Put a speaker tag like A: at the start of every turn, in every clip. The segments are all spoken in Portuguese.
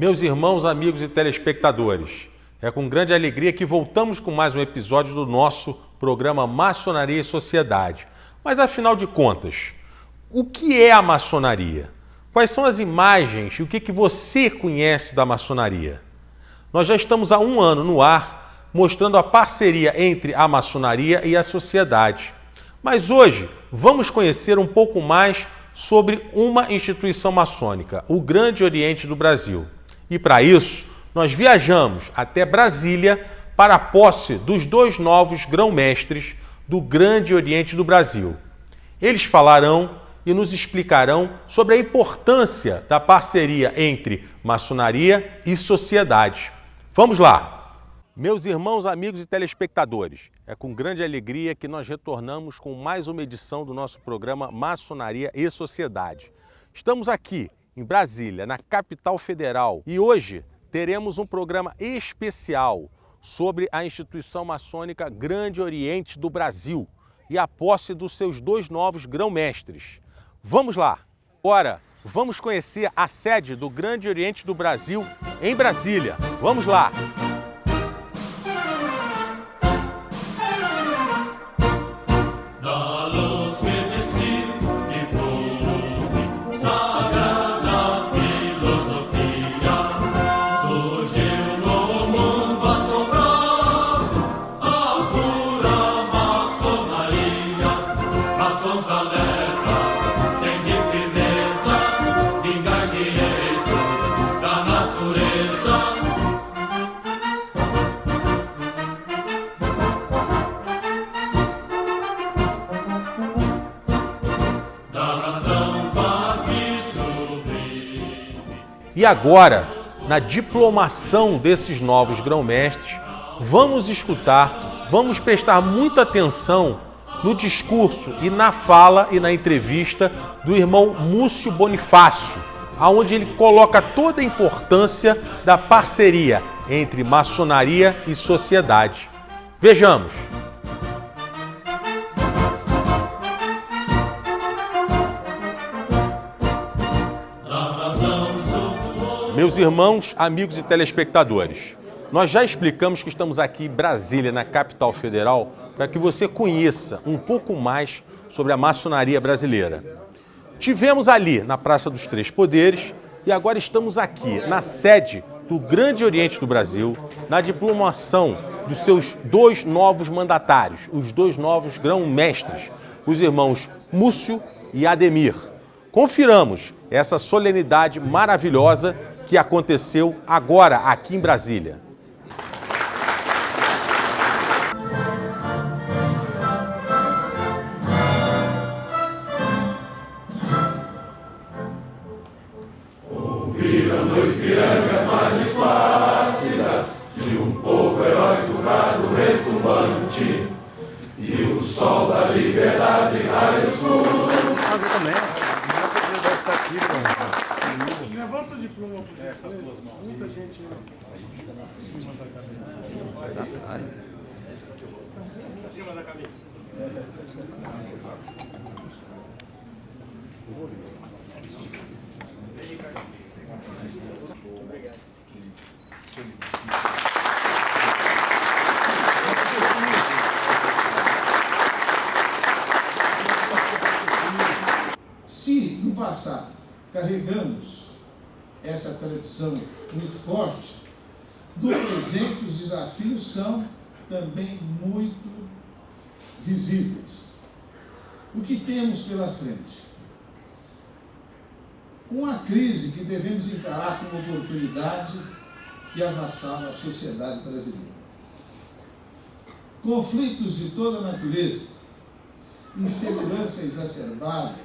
A: Meus irmãos, amigos e telespectadores, é com grande alegria que voltamos com mais um episódio do nosso programa Maçonaria e Sociedade. Mas afinal de contas, o que é a maçonaria? Quais são as imagens e o que você conhece da maçonaria? Nós já estamos há um ano no ar, mostrando a parceria entre a maçonaria e a sociedade. Mas hoje vamos conhecer um pouco mais sobre uma instituição maçônica, o Grande Oriente do Brasil. E para isso, nós viajamos até Brasília para a posse dos dois novos grão-mestres do Grande Oriente do Brasil. Eles falarão e nos explicarão sobre a importância da parceria entre maçonaria e sociedade. Vamos lá! Meus irmãos, amigos e telespectadores, é com grande alegria que nós retornamos com mais uma edição do nosso programa Maçonaria e Sociedade. Estamos aqui em Brasília, na capital federal, e hoje teremos um programa especial sobre a instituição maçônica Grande Oriente do Brasil e a posse dos seus dois novos grão-mestres. Vamos lá! Agora, vamos conhecer a sede do Grande Oriente do Brasil em Brasília. Vamos lá! E agora, na diplomação desses novos grão-mestres, vamos escutar, vamos prestar muita atenção no discurso e na fala e na entrevista do irmão Múcio Bonifácio, onde ele coloca toda a importância da parceria entre maçonaria e sociedade. Vejamos! Meus irmãos, amigos e telespectadores, nós já explicamos que estamos aqui em Brasília, na capital federal, para que você conheça um pouco mais sobre a maçonaria brasileira. Tivemos ali na Praça dos Três Poderes e agora estamos aqui na sede do Grande Oriente do Brasil, na diplomação dos seus dois novos mandatários, os dois novos grão-mestres, os irmãos Múcio e Ademir. Confiramos essa solenidade maravilhosa que aconteceu agora aqui em Brasília.
B: Ouviram Ipirangas margens plácidas de um povo heróico, brado retumbante, e o sol da liberdade raios furos.
C: Levanta o diploma, muita gente em cima da cabeça.
D: Se no passado carregamos essa tradição muito forte, no presente os desafios são também muito visíveis. O que temos pela frente? Uma crise que devemos encarar como oportunidade que avassala a sociedade brasileira. Conflitos de toda natureza, insegurança exacerbada,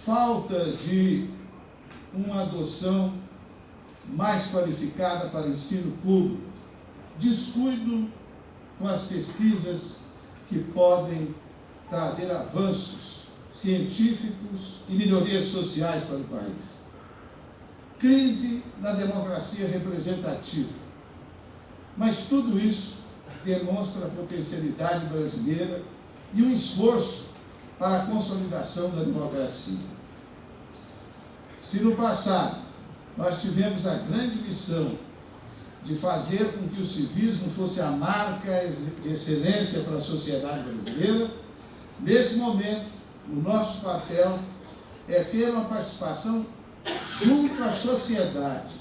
D: falta de uma adoção mais qualificada para o ensino público, descuido com as pesquisas que podem trazer avanços científicos e melhorias sociais para o país. Crise na democracia representativa. Mas tudo isso demonstra a potencialidade brasileira e um esforço para a consolidação da democracia. Se no passado nós tivemos a grande missão de fazer com que o civismo fosse a marca de excelência para a sociedade brasileira. Nesse momento, o nosso papel é ter uma participação junto à sociedade,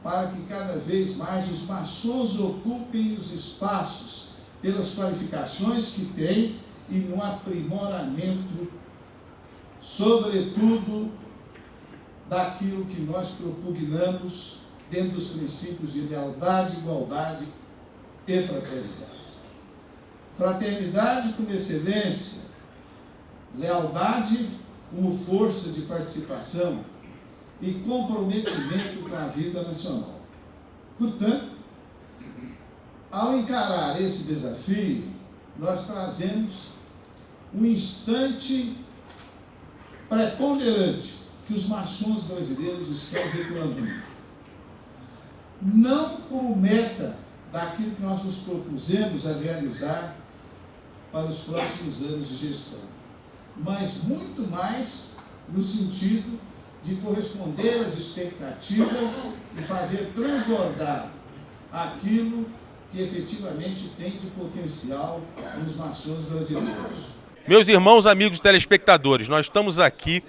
D: para que cada vez mais os maçons ocupem os espaços pelas qualificações que têm e no aprimoramento, sobretudo, daquilo que nós propugnamos dentro dos princípios de lealdade, igualdade e fraternidade. Fraternidade como excelência, lealdade como força de participação e comprometimento com a vida nacional. Portanto, ao encarar esse desafio, nós trazemos um instante preponderante que os maçons brasileiros estão reclamando. Não como meta daquilo que nós nos propusemos a realizar para os próximos anos de gestão, mas muito mais no sentido de corresponder às expectativas e fazer transbordar aquilo que efetivamente tem de potencial nos maçons brasileiros.
A: Meus irmãos, amigos telespectadores, nós estamos aqui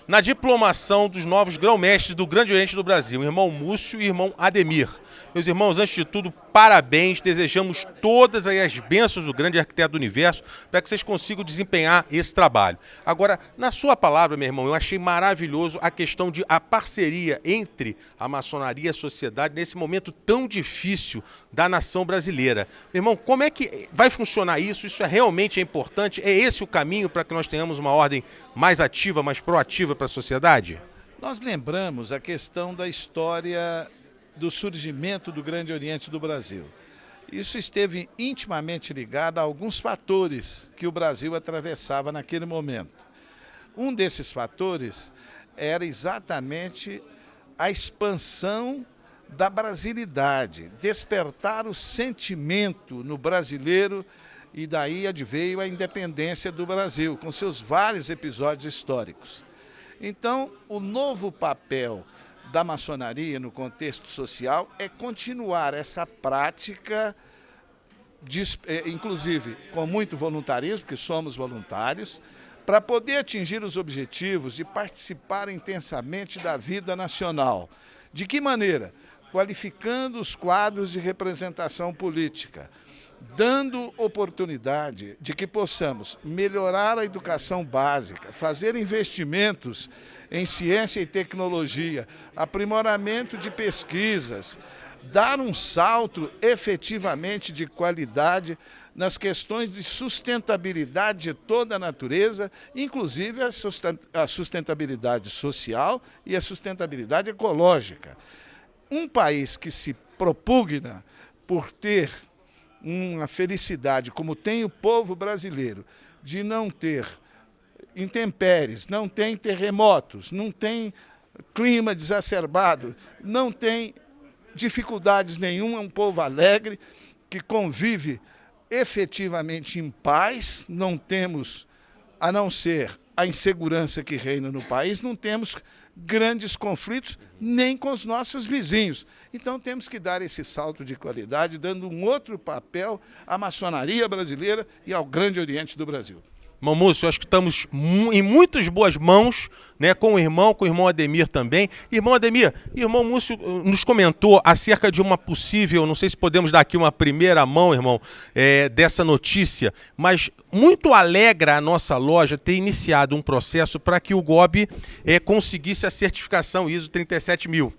A: na diplomação dos novos grão-mestres do Grande Oriente do Brasil, o irmão Múcio e o irmão Ademir. Meus irmãos, antes de tudo, parabéns, desejamos todas as bênçãos do grande arquiteto do universo para que vocês consigam desempenhar esse trabalho. Agora, na sua palavra, meu irmão, eu achei maravilhoso a questão de a parceria entre a maçonaria e a sociedade nesse momento tão difícil da nação brasileira. Meu irmão, como é que vai funcionar isso? Isso realmente é importante? É esse o caminho para que nós tenhamos uma ordem mais ativa, mais proativa para a sociedade?
E: Nós lembramos a questão da história do surgimento do Grande Oriente do Brasil. Isso esteve intimamente ligado a alguns fatores que o Brasil atravessava naquele momento. Um desses fatores era exatamente a expansão da brasilidade, despertar o sentimento no brasileiro, e daí adveio a independência do Brasil, com seus vários episódios históricos. Então, o novo papel da maçonaria no contexto social é continuar essa prática, inclusive com muito voluntarismo, porque somos voluntários, para poder atingir os objetivos de participar intensamente da vida nacional. De que maneira? Qualificando os quadros de representação política, dando oportunidade de que possamos melhorar a educação básica, fazer investimentos em ciência e tecnologia, aprimoramento de pesquisas, dar um salto efetivamente de qualidade nas questões de sustentabilidade de toda a natureza, inclusive a sustentabilidade social e a sustentabilidade ecológica. Um país que se propugna por ter uma felicidade, como tem o povo brasileiro, de não ter intempéries, não tem terremotos, não tem clima exacerbado, não tem dificuldades nenhuma, é um povo alegre, que convive efetivamente em paz, não temos, a não ser a insegurança que reina no país, não temos grandes conflitos nem com os nossos vizinhos. Então temos que dar esse salto de qualidade, dando um outro papel à maçonaria brasileira e ao Grande Oriente do Brasil.
A: Irmão Múcio, eu acho que estamos em muitas boas mãos, né, com o irmão Ademir também. Irmão Ademir, irmão Múcio nos comentou acerca de uma possível, não sei se podemos dar aqui uma primeira mão, irmão, dessa notícia, mas muito alegra a nossa loja ter iniciado um processo para que o GOB conseguisse a certificação ISO 37000.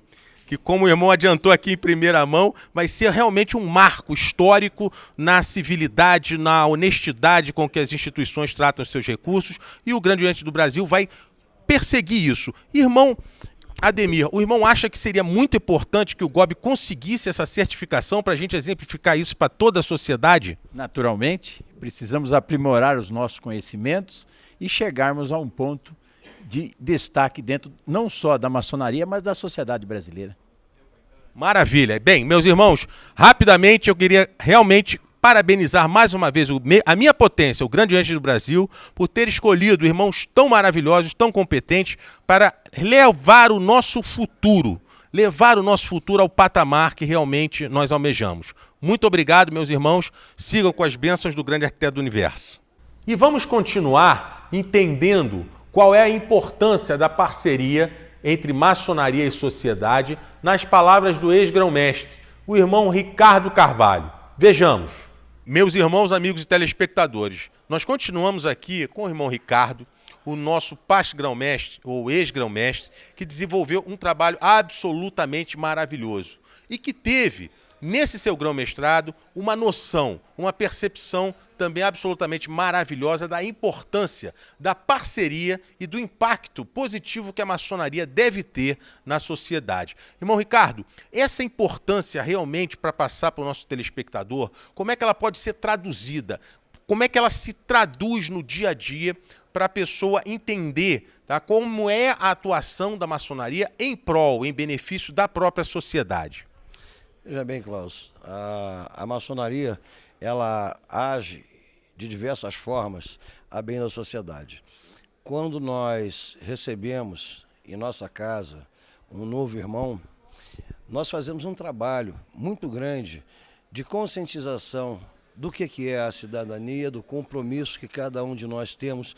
A: Que, como o irmão adiantou aqui em primeira mão, vai ser realmente um marco histórico na civilidade, na honestidade com que as instituições tratam os seus recursos, e o Grande Oriente do Brasil vai perseguir isso. Irmão Ademir, o irmão acha que seria muito importante que o GOB conseguisse essa certificação para a gente exemplificar isso para toda a sociedade?
F: Naturalmente, precisamos aprimorar os nossos conhecimentos e chegarmos a um ponto de destaque dentro não só da maçonaria, mas da sociedade brasileira.
A: Maravilha. Bem, meus irmãos, rapidamente eu queria realmente parabenizar mais uma vez a minha potência, o Grande Oriente do Brasil, por ter escolhido irmãos tão maravilhosos, tão competentes, para levar o nosso futuro levar o nosso futuro ao patamar que realmente nós almejamos. Muito obrigado, meus irmãos. Sigam com as bênçãos do grande arquiteto do universo. E vamos continuar entendendo qual é a importância da parceria entre maçonaria e sociedade nas palavras do ex-grão-mestre, o irmão Ricardo Carvalho. Vejamos. Meus irmãos, amigos e telespectadores, nós continuamos aqui com o irmão Ricardo, o nosso past grão-mestre, ou ex-grão-mestre, que desenvolveu um trabalho absolutamente maravilhoso e que teve, nesse seu grão-mestrado, uma noção, uma percepção também absolutamente maravilhosa da importância da parceria e do impacto positivo que a maçonaria deve ter na sociedade. Irmão Ricardo, essa importância realmente para passar para o nosso telespectador, como é que ela pode ser traduzida? Como é que ela se traduz no dia a dia para a pessoa entender, tá, como é a atuação da maçonaria em prol, em benefício da própria sociedade?
G: Veja bem, Klaus, a maçonaria, ela age de diversas formas a bem da sociedade. Quando nós recebemos em nossa casa um novo irmão, nós fazemos um trabalho muito grande de conscientização do que é a cidadania, do compromisso que cada um de nós temos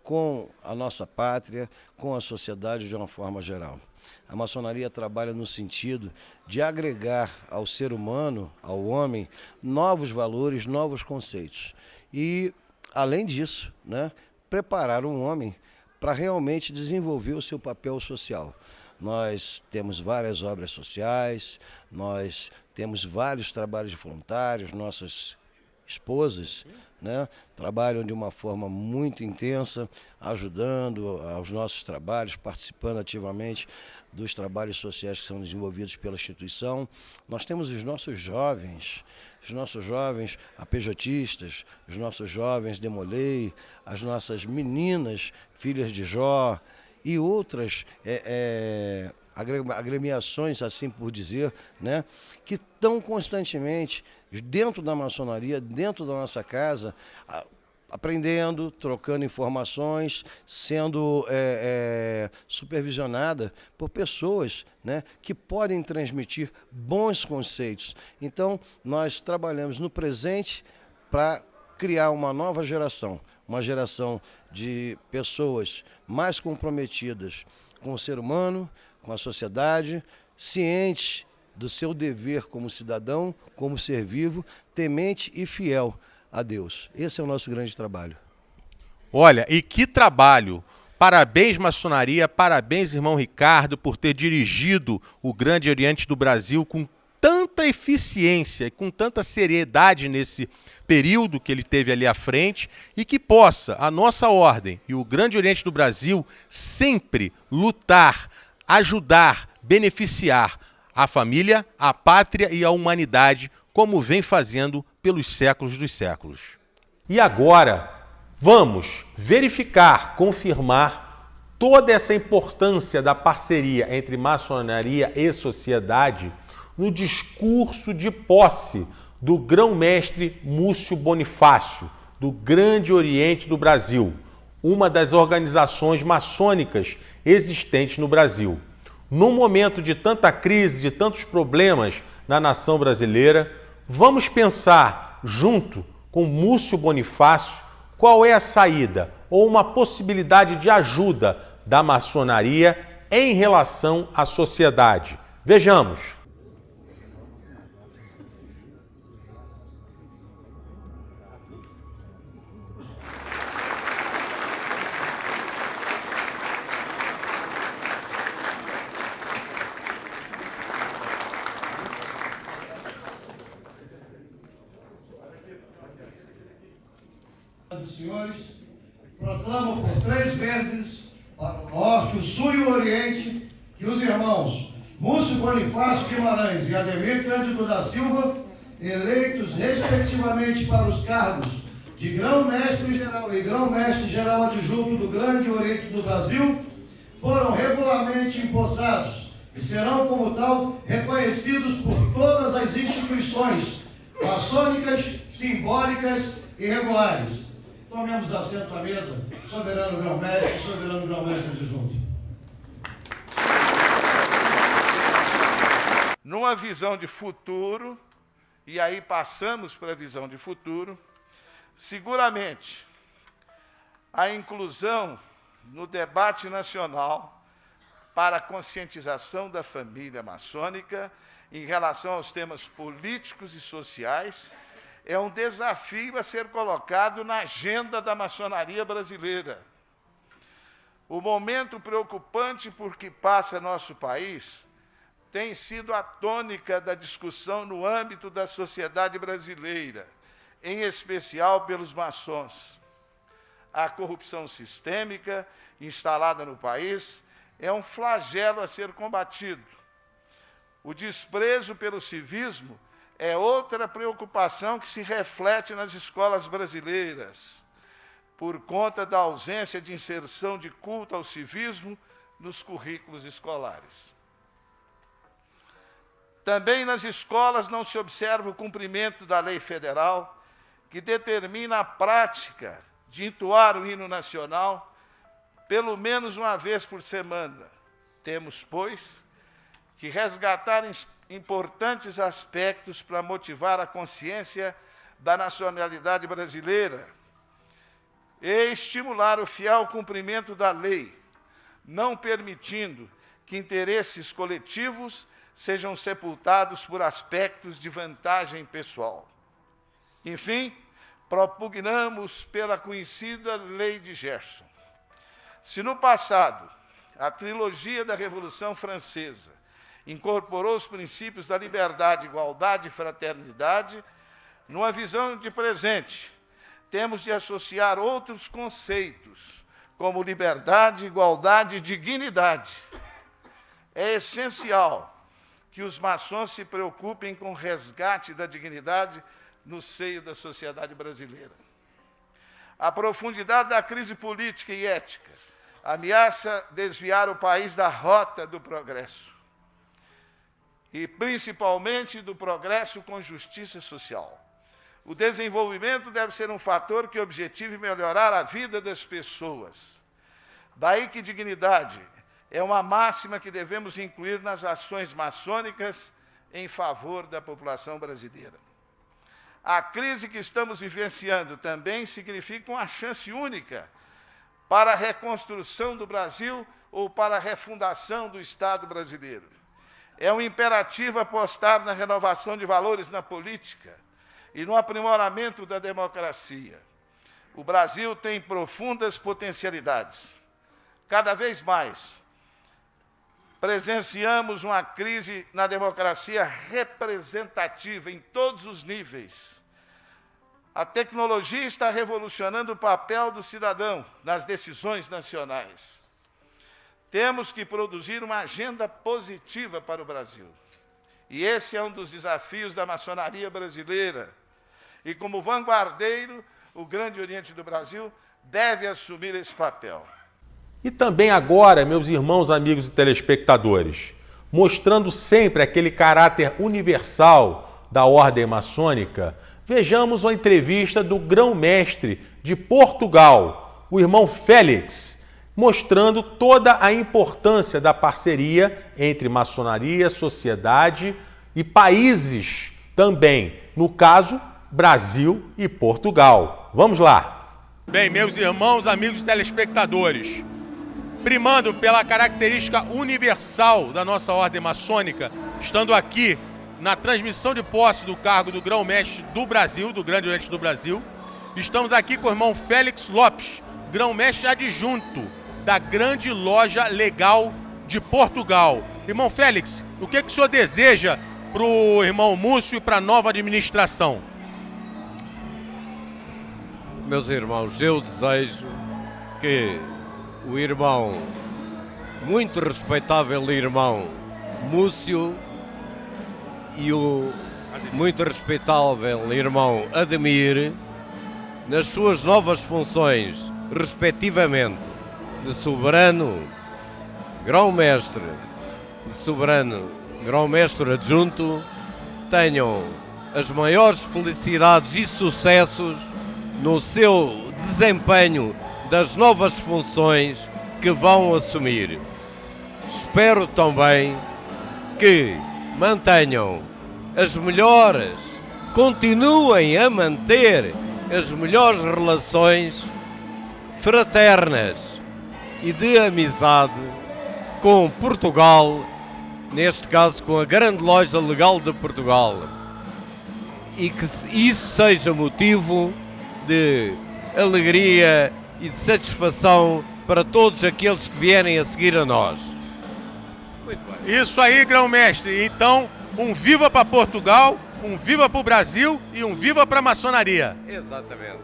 G: com a nossa pátria, com a sociedade de uma forma geral. A maçonaria trabalha no sentido de agregar ao ser humano, ao homem, novos valores, novos conceitos. E, além disso, né, preparar um homem para realmente desenvolver o seu papel social. Nós temos várias obras sociais, nós temos vários trabalhos de voluntários, nossas esposas, né, trabalham de uma forma muito intensa, ajudando aos nossos trabalhos, participando ativamente dos trabalhos sociais que são desenvolvidos pela instituição. Nós temos os nossos jovens apejotistas, os nossos jovens Demolei, as nossas meninas, filhas de Jó e outras agremiações, assim por dizer, né, que estão constantemente dentro da maçonaria, dentro da nossa casa, aprendendo, trocando informações, sendo supervisionada por pessoas, né, que podem transmitir bons conceitos. Então, nós trabalhamos no presente para criar uma nova geração, uma geração de pessoas mais comprometidas com o ser humano, com a sociedade, cientes do seu dever como cidadão, como ser vivo, temente e fiel a Deus. Esse é o nosso grande trabalho.
A: Olha, e que trabalho! Parabéns, maçonaria, parabéns, irmão Ricardo, por ter dirigido o Grande Oriente do Brasil com tanta eficiência e com tanta seriedade nesse período que ele teve ali à frente, e que possa a nossa ordem e o Grande Oriente do Brasil sempre lutar, ajudar, beneficiar a família, a pátria e a humanidade, como vem fazendo pelos séculos dos séculos. E agora, vamos verificar, confirmar toda essa importância da parceria entre maçonaria e sociedade no discurso de posse do grão-mestre Múcio Bonifácio, do Grande Oriente do Brasil, uma das organizações maçônicas existentes no Brasil. Num momento de tanta crise, de tantos problemas na nação brasileira, vamos pensar, junto com Múcio Bonifácio, qual é a saída ou uma possibilidade de ajuda da maçonaria em relação à sociedade. Vejamos.
H: Os senhores proclamam por 3 vezes para o norte, o sul e o oriente que os irmãos Múcio Bonifácio Guimarães e Ademir Cândido da Silva, eleitos respectivamente para os cargos de grão-mestre-geral e grão-mestre-geral adjunto do Grande Oriente do Brasil, foram regularmente empossados e serão, como tal, reconhecidos por todas as instituições maçônicas, simbólicas e regulares. Tomemos assento à mesa, soberano grão-mestre, soberano grão-mestre adjunto.
E: numa visão de futuro, e aí passamos para a visão de futuro, seguramente a inclusão no debate nacional para a conscientização da família maçônica em relação aos temas políticos e sociais é um desafio a ser colocado na agenda da maçonaria brasileira. O momento preocupante por que passa nosso país tem sido a tônica da discussão no âmbito da sociedade brasileira, em especial pelos maçons. A corrupção sistêmica instalada no país é um flagelo a ser combatido. O desprezo pelo civismo é outra preocupação que se reflete nas escolas brasileiras, por conta da ausência de inserção de culto ao civismo nos currículos escolares. Também nas escolas não se observa o cumprimento da lei federal, que determina a prática de entoar o hino nacional pelo menos uma vez por semana. Temos, pois, que resgatar importantes aspectos para motivar a consciência da nacionalidade brasileira e estimular o fiel cumprimento da lei, não permitindo que interesses coletivos sejam sepultados por aspectos de vantagem pessoal. Enfim, propugnamos pela conhecida Lei de Gerson. Se no passado a trilogia da Revolução Francesa incorporou os princípios da liberdade, igualdade e fraternidade, numa visão de presente, temos de associar outros conceitos, como liberdade, igualdade e dignidade. É essencial que os maçons se preocupem com o resgate da dignidade no seio da sociedade brasileira. A profundidade da crise política e ética ameaça desviar o país da rota do progresso, e principalmente do progresso com justiça social. O desenvolvimento deve ser um fator que objetive melhorar a vida das pessoas. Daí que dignidade é uma máxima que devemos incluir nas ações maçônicas em favor da população brasileira. A crise que estamos vivenciando também significa uma chance única para a reconstrução do Brasil ou para a refundação do Estado brasileiro. É um imperativo apostar na renovação de valores na política e no aprimoramento da democracia. O Brasil tem profundas potencialidades. Cada vez mais, presenciamos uma crise na democracia representativa em todos os níveis. A tecnologia está revolucionando o papel do cidadão nas decisões nacionais. Temos que produzir uma agenda positiva para o Brasil. E esse é um dos desafios da maçonaria brasileira. E como vanguardeiro, o Grande Oriente do Brasil deve assumir esse papel.
A: E também agora, meus irmãos, amigos e telespectadores, mostrando sempre aquele caráter universal da ordem maçônica, vejamos uma entrevista do grão-mestre de Portugal, o irmão Félix, mostrando toda a importância da parceria entre maçonaria, sociedade e países também, no caso, Brasil e Portugal. Vamos lá. Bem, meus irmãos, amigos telespectadores, primando pela característica universal da nossa ordem maçônica, estando aqui na transmissão de posse do cargo do grão-mestre do Brasil, do Grande Oriente do Brasil, estamos aqui com o irmão Félix Lopes, grão-mestre adjunto da Grande Loja Legal de Portugal. Irmão Félix, o que o senhor deseja para o irmão Múcio e para a nova administração?
I: Meus irmãos, eu desejo que o irmão, muito respeitável irmão Múcio e o muito respeitável irmão Ademir, nas suas novas funções, respectivamente, de soberano grão-mestre e soberano grão-mestre adjunto, tenham as maiores felicidades e sucessos no seu desempenho das novas funções que vão assumir. Espero também que mantenham as melhores, continuem a manter as melhores relações fraternas e de amizade com Portugal, neste caso com a Grande Loja Legal de Portugal, e que isso seja motivo de alegria e de satisfação para todos aqueles que vierem a seguir a nós.
A: Muito bem. Isso aí, grão-mestre. Então, um viva para Portugal, um viva para o Brasil e um viva para a maçonaria.
I: Exatamente.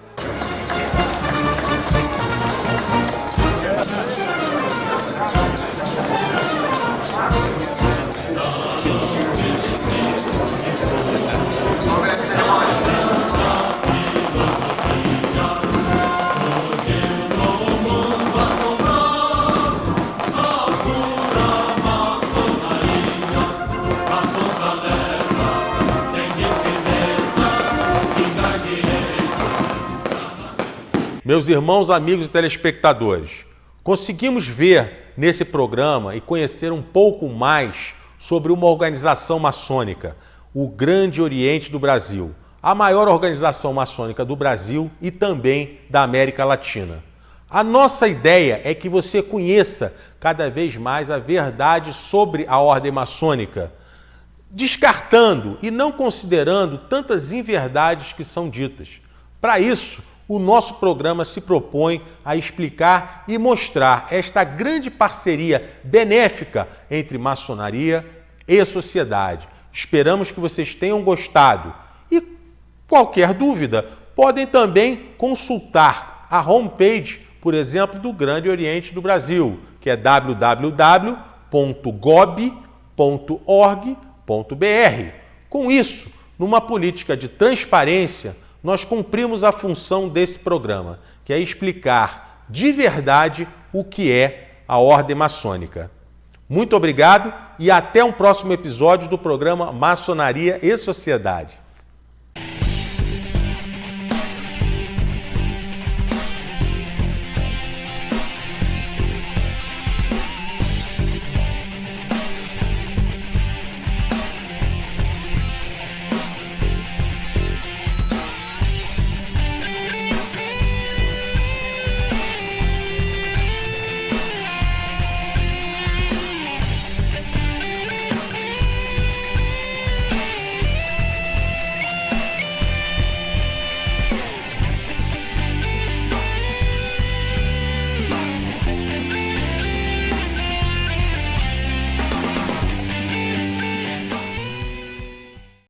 A: Meus irmãos, amigos e telespectadores, conseguimos ver nesse programa e conhecer um pouco mais sobre uma organização maçônica, o Grande Oriente do Brasil, a maior organização maçônica do Brasil e também da América Latina. A nossa ideia é que você conheça cada vez mais a verdade sobre a ordem maçônica, descartando e não considerando tantas inverdades que são ditas. Para isso, o nosso programa se propõe a explicar e mostrar esta grande parceria benéfica entre maçonaria e sociedade. Esperamos que vocês tenham gostado e qualquer dúvida podem também consultar a homepage, por exemplo, do Grande Oriente do Brasil, que é www.gob.org.br. Com isso, numa política de transparência, nós cumprimos a função desse programa, que é explicar de verdade o que é a ordem maçônica. Muito obrigado e até um próximo episódio do programa Maçonaria e Sociedade.